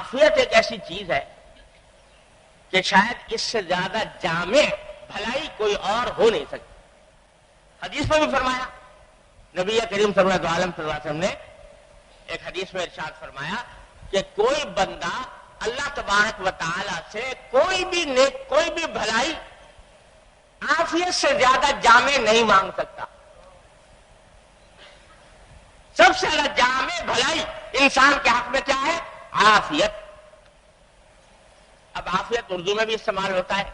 عافیت ایک ایسی چیز ہے کہ شاید اس سے زیادہ جامع بھلائی کوئی اور ہو نہیں سکتی. حدیث میں بھی فرمایا, نبی کریم صلی اللہ علیہ وسلم نے ایک حدیث میں ارشاد فرمایا کہ کوئی بندہ اللہ تبارک و تعالی سے کوئی بھی بھلائی عافیت سے زیادہ جامع نہیں مانگ سکتا. سب سے زیادہ جامع بھلائی انسان کے حق میں کیا ہے؟ عافیت. اب عافیت اردو میں بھی استعمال ہوتا ہے,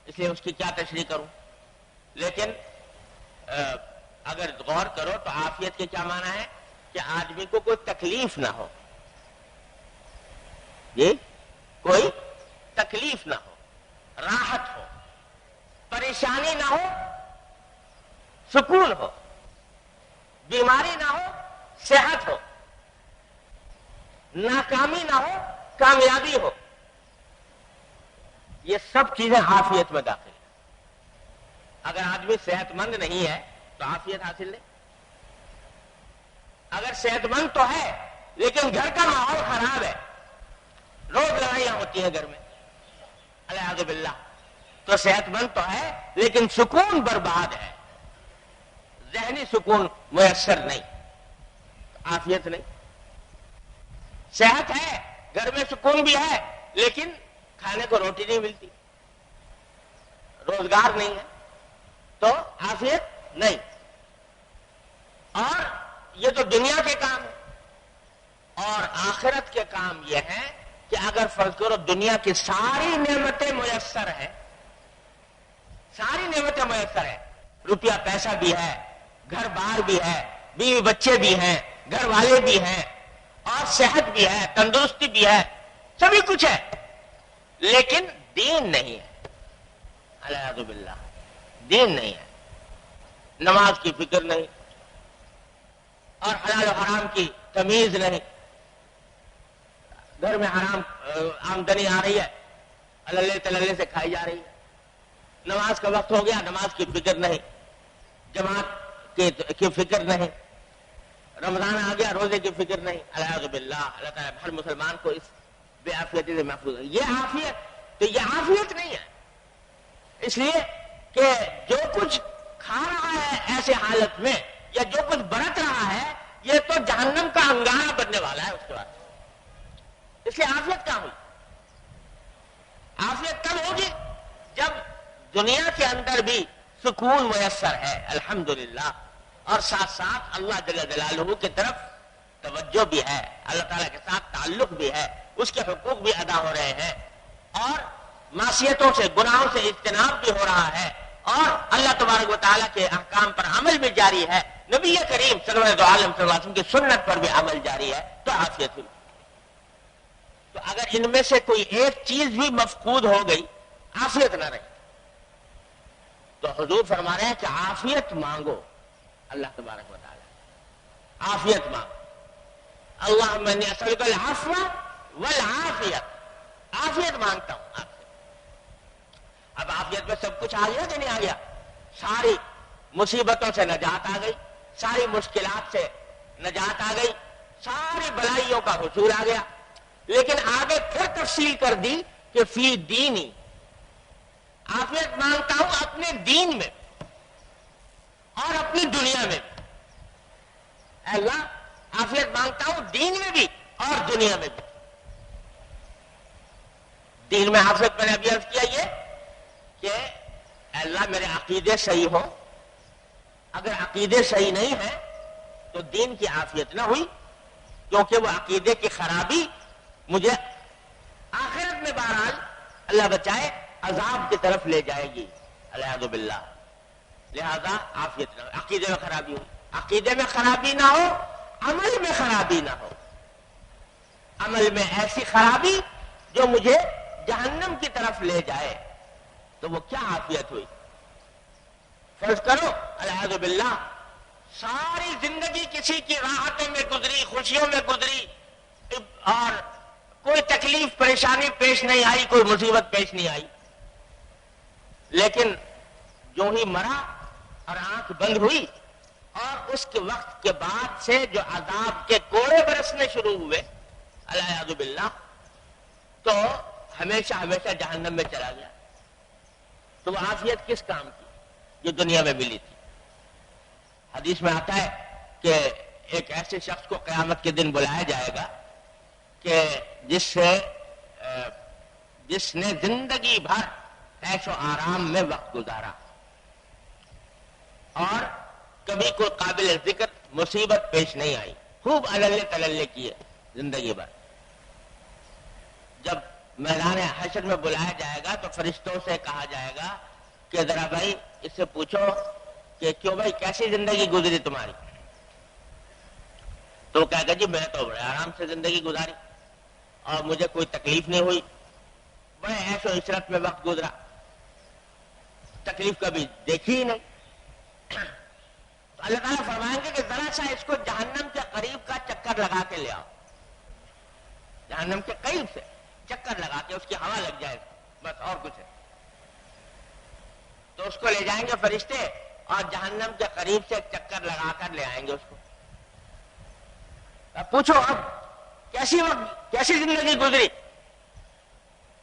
اس لیے اس کی کیا تشریح کروں, لیکن اگر غور کرو تو عافیت کے کیا معنی ہے کہ آدمی کو کوئی تکلیف نہ ہو, جی کوئی تکلیف نہ ہو, راحت ہو, پریشانی نہ ہو, سکون ہو, بیماری نہ ہو, صحت ہو, ناکامی نہ ہو, کامیابی ہو. یہ سب چیزیں عافیت میں داخل ہیں. اگر آدمی صحت مند نہیں ہے تو عافیت حاصل نہیں. اگر صحت مند تو ہے لیکن گھر کا ماحول خراب ہے, روز لڑائیاں ہوتی ہیں گھر میں, الیاذ باللہ, تو صحت مند تو ہے لیکن سکون برباد ہے, ذہنی سکون میسر نہیں, عافیت نہیں. صحت ہے, گھر میں سکون بھی ہے, لیکن کھانے کو روٹی نہیں ملتی, روزگار نہیں ہے, تو عافیت نہیں. اور یہ تو دنیا کے کام ہے. اور آخرت کے کام یہ ہے کہ اگر فرض کرو دنیا کی ساری نعمتیں میسر ہیں, ساری نعمتیں میسر ہیں, روپیہ پیسہ بھی ہے, گھر بار بھی ہے, بیوی بچے بھی ہیں, گھر والے بھی ہیں, اور صحت بھی ہے, تندرستی بھی ہے, سبھی کچھ ہے, لیکن دین نہیں ہے, الیاذ باللہ, دین نہیں ہے, نماز کی فکر نہیں, اور حلال و حرام کی تمیز نہیں, گھر میں حرام آمدنی آ رہی ہے, اللہ تللے سے کھائی جا رہی ہے, نماز کا وقت ہو گیا, نماز کی فکر نہیں, جماعت کی فکر نہیں, رمضان آ گیا, روزے کی فکر نہیں, الیاذ باللہ. اللہ تعالیٰ ہر مسلمان کو اس بے عافیتی سے محفوظ ہے. یہ عافیت تو یہ عافیت نہیں ہے, اس لیے کہ جو کچھ کھا رہا ہے ایسے حالت میں یا جو کچھ برت رہا ہے یہ تو جہنم کا انگارہ بننے والا ہے اس کے بعد. اس لیے عافیت کہاں ہوئی؟ عافیت تب ہوگی جب دنیا کے اندر بھی سکون میسر ہے الحمدللہ, اور ساتھ ساتھ اللہ جل جلالہ کی طرف توجہ بھی ہے, اللہ تعالیٰ کے ساتھ تعلق بھی ہے, اس کے حقوق بھی ادا ہو رہے ہیں, اور معصیتوں سے, گناہوں سے اجتناب بھی ہو رہا ہے, اور اللہ تبارک و تعالیٰ کے احکام پر عمل بھی جاری ہے, نبی کریم صلی اللہ علیہ وسلم کی سنت پر بھی عمل جاری ہے, تو عافیت ہوئی. تو اگر ان میں سے کوئی ایک چیز بھی مفقود ہو گئی, عافیت نہ رہی, تو حضور فرما رہے ہیں کہ عافیت مانگو اللہ تبارک و تعالیٰ, عافیت مانگو. اللہم انی اسألک العفو والعافیت, عافیت مانگتا ہوں آپ سے. اب عافیت میں سب کچھ آ گیا کہ نہیں آ گیا؟ ساری مصیبتوں سے نجات آ گئی, ساری مشکلات سے نجات آ گئی, ساری بلائیوں کا حصول آ گیا, لیکن آگے پھر تفصیل کر دی کہ فی دینی, عافیت مانگتا ہوں اپنے دین میں اور اپنی دنیا میں. اللہ عافیت مانگتا ہوں دین میں بھی اور دنیا میں بھی. دین میں عافیت میں نے ابھی عرض کیا یہ کہ اللہ میرے عقیدے صحیح ہو, اگر عقیدے صحیح نہیں ہیں تو دین کی عافیت نہ ہوئی, کیونکہ وہ عقیدے کی خرابی مجھے آخرت میں بہرحال اللہ بچائے عذاب کی طرف لے جائے گی, الیاذ باللہ. لہذا عافیت نہ ہو, عقیدے میں خرابی ہوئی, عقیدے میں خرابی نہ ہو, عمل میں خرابی نہ ہو, عمل میں ایسی خرابی جو مجھے جہنم کی طرف لے جائے, تو وہ کیا عافیت ہوئی؟ فرض کرو الیاذ باللہ ساری زندگی کسی کی راحتوں میں گزری, خوشیوں میں گزری, اور کوئی تکلیف پریشانی پیش نہیں آئی, کوئی مصیبت پیش نہیں آئی, لیکن جو ہی مرا اور آنکھ بند ہوئی اور اس کے وقت کے بعد سے جو عذاب کے کوڑے برسنے شروع ہوئے, الیاذ باللہ, تو ہمیشہ ہمیشہ جہنم میں چلا گیا. تو وہ عافیت کس کام کی جو دنیا میں ملی تھی؟ حدیث میں آتا ہے کہ ایک ایسے شخص کو قیامت کے دن بلایا جائے گا کہ جس نے زندگی بھر عیش و آرام میں وقت گزارا اور کبھی کوئی قابل ذکر مصیبت پیش نہیں آئی، خوب عللے تللے کیے زندگی بھر. جب میدان حشر میں بلایا جائے گا تو فرشتوں سے کہا جائے گا کہ ذرا بھائی اس سے پوچھو کہ کیوں بھائی کیسی زندگی گزری تمہاری؟ تو وہ کہے گا جی میں تو بڑے آرام سے زندگی گزاری اور مجھے کوئی تکلیف نہیں ہوئی، بڑے عیش و عشرت میں وقت گزرا، تکلیف کبھی دیکھی ہی نہیں. تو اللہ تعالیٰ فرمائیں گے کہ ذرا سا اس کو جہنم کے قریب کا چکر لگا کے لے آؤ، جہنم کے قریب سے چکر لگا کے اس کی ہوا لگ جائے، بس اور کچھ ہے. تو اس کو لے جائیں گے فرشتے اور جہنم کے قریب سے چکر لگا کر لے آئیں گے اس کو. اب پوچھو اب کیسی زندگی گزری؟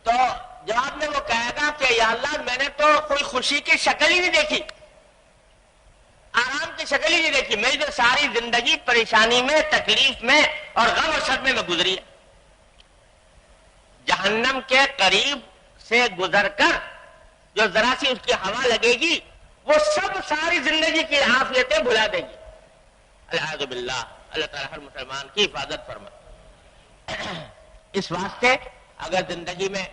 تو جواب میں وہ کہے گا کہ یا اللہ میں نے تو کوئی خوشی کی شکل ہی نہیں دیکھی، آرام کی شکل ہی نہیں دیکھی، میری تو ساری زندگی پریشانی میں، تکلیف میں اور غم و صدمے میں گزری ہے. جہنم کے قریب سے گزر کر جو ذرا سی اس کی ہوا لگے گی وہ سب ساری زندگی کی عافیتیں بھلا دے گی. الحمد باللہ، اللہ تعالیٰ ہر مسلمان کی حفاظت فرمائے. اس واسطے اگر زندگی میں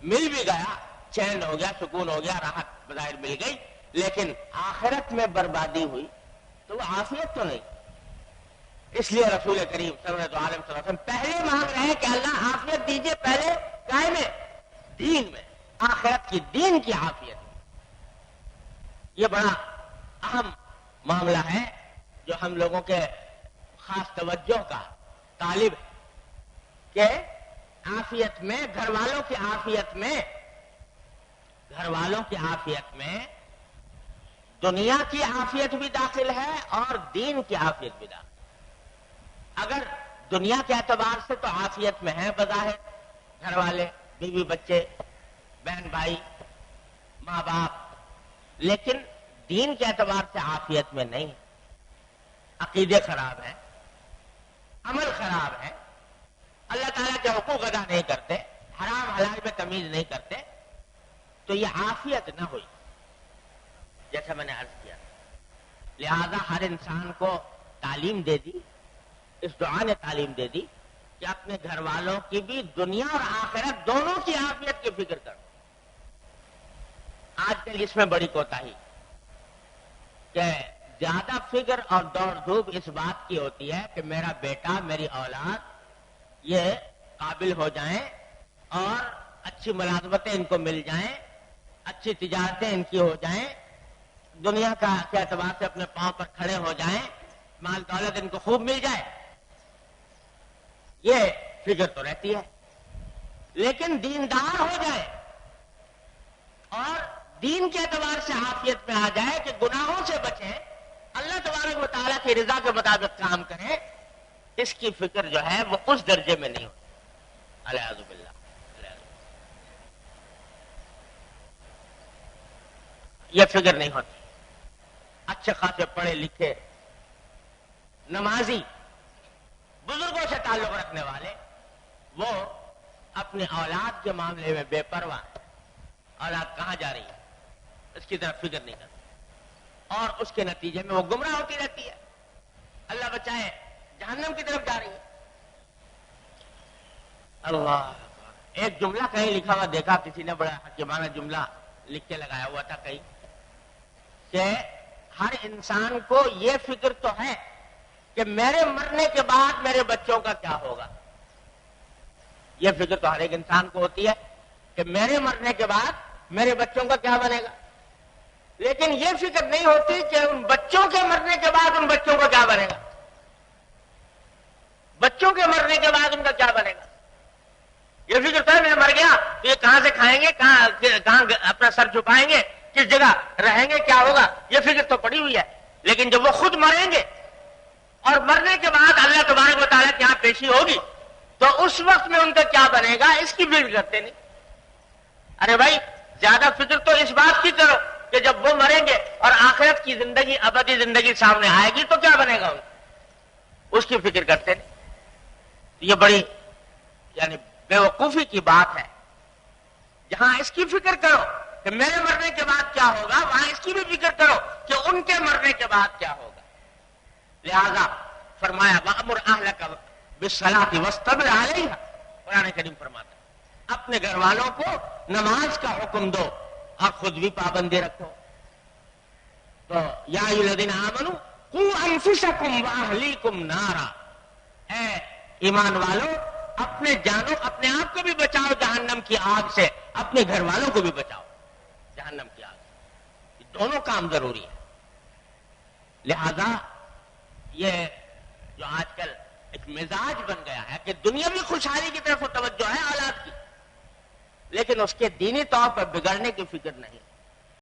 مل بھی گیا، چین ہو گیا، سکون ہو گیا، راحت بظاہر مل گئی، لیکن آخرت میں بربادی ہوئی تو وہ عافیت تو نہیں. اس لیے رسول کریم سرورت عالم صلی اللہ علیہ وسلم پہلے مانگ رہے ہیں کہ اللہ عافیت دیجئے، پہلے کائے میں؟ دین میں، آخرت کی، دین کی عافیت. یہ بڑا اہم معاملہ ہے جو ہم لوگوں کے خاص توجہ کا طالب ہے کہ عافیت میں، گھر والوں کی عافیت میں، گھر والوں کی عافیت میں دنیا کی عافیت بھی داخل ہے اور دین کی عافیت بھی داخل. اگر دنیا کے اعتبار سے تو عافیت میں ہے بظاہر، گھر والے، بیوی بچے، بہن بھائی، ماں باپ، لیکن دین کے اعتبار سے عافیت میں نہیں. عقیدے خراب ہیں، عمل خراب ہے، اللہ تعالیٰ کے حقوق ادا نہیں کرتے، حرام حلال میں تمیز نہیں کرتے، تو یہ عافیت نہ ہوئی جیسا میں نے عرض کیا. لہذا ہر انسان کو تعلیم دے دی، اس دعا نے تعلیم دے دی کہ اپنے گھر والوں کی بھی دنیا اور آخرت دونوں کی عافیت کی فکر کرو. آج کل اس میں بڑی کوتاہی کہ زیادہ فکر اور دوڑ دھوپ اس بات کی ہوتی ہے کہ میرا بیٹا، میری اولاد یہ قابل ہو جائیں اور اچھی ملازمتیں ان کو مل جائیں، اچھی تجارتیں ان کی ہو جائیں، دنیا کا کے اعتبار سے اپنے پاؤں پر کھڑے ہو جائیں، مال دولت ان کو خوب مل جائے. یہ فکر تو رہتی ہے، لیکن دیندار ہو جائے اور دین کے اعتبار سے عافیت میں آ جائے کہ گناہوں سے بچیں، اللہ تبارک و تعالیٰ کی رضا کے مطابق کام کریں، اس کی فکر جو ہے وہ اس درجے میں نہیں ہوتی. الیاذ باللہ، یہ فکر نہیں ہوتی. اچھے خاصے پڑھے لکھے نمازی بزرگوں سے تعلق رکھنے والے وہ اپنی اولاد کے معاملے میں بے پرواہ، اولاد کہاں جا رہی ہے اس کی طرف فکر نہیں کرتے اور اس کے نتیجے میں وہ گمراہ ہوتی رہتی ہے، اللہ بچائے جہنم کی طرف جا رہی ہے. اللہ، ایک جملہ کہیں لکھا ہوا دیکھا، کسی نے بڑا حکیمانہ جملہ لکھ کے لگایا ہوا تھا کہیں کہ ہر انسان کو یہ فکر تو ہے کہ میرے مرنے کے بعد میرے بچوں کا کیا ہوگا. یہ فکر تو ہر ایک انسان کو ہوتی ہے کہ میرے مرنے کے بعد میرے بچوں کا کیا بنے گا، لیکن یہ فکر نہیں ہوتی کہ ان بچوں کے مرنے کے بعد ان بچوں کو کیا بنے گا، بچوں کے مرنے کے بعد ان کا کیا بنے گا. یہ فکر تو ہے میں مر گیا تو یہ کہاں سے کھائیں گے، کہاں اپنا سر چھپائیں گے، کس جگہ رہیں گے، کیا ہوگا، یہ فکر تو پڑی ہوئی ہے. لیکن جب وہ خود مریں گے اور مرنے کے بعد اللہ تبارک و تعالیٰ کی یہاں پیشی ہوگی تو اس وقت میں ان کا کیا بنے گا اس کی فکر کرتے نہیں. ارے بھائی زیادہ فکر تو اس بات کی کرو کہ جب وہ مریں گے اور آخرت کی زندگی ابدی زندگی سامنے آئے گی تو کیا بنے گا ان کو، اس کی فکر کرتے نہیں. یہ بڑی یعنی بے وقوفی کی بات ہے. جہاں اس کی فکر کرو کہ میرے مرنے کے بعد کیا ہوگا، وہاں اس کی بھی فکر کرو کہ ان کے مرنے کے بعد کیا ہوگا. لہذا فرمایا وَأْمُرْ أَهْلَكَ بِالصَّلَاةِ وَاصْطَبِرْ عَلَيْهَا. قرآن کریم فرماتا ہے اپنے گھر والوں کو نماز کا حکم دو اور خود بھی پابندی رکھو. تو یا ایھا الذین آمنوا قوا انفسکم واہلیکم نارا، اے ایمان والو اپنے جانو اپنے آپ کو بھی بچاؤ جہنم کی آگ سے، اپنے گھر والوں کو بھی بچاؤ جہنم کی آگ سے. یہ دونوں کام ضروری ہے. لہذا یہ جو آج کل ایک مزاج بن گیا ہے کہ دنیاوی خوشحالی کی طرف توجہ ہے اولاد کی، لیکن اس کے دینی طور پر بگڑنے کی فکر نہیں.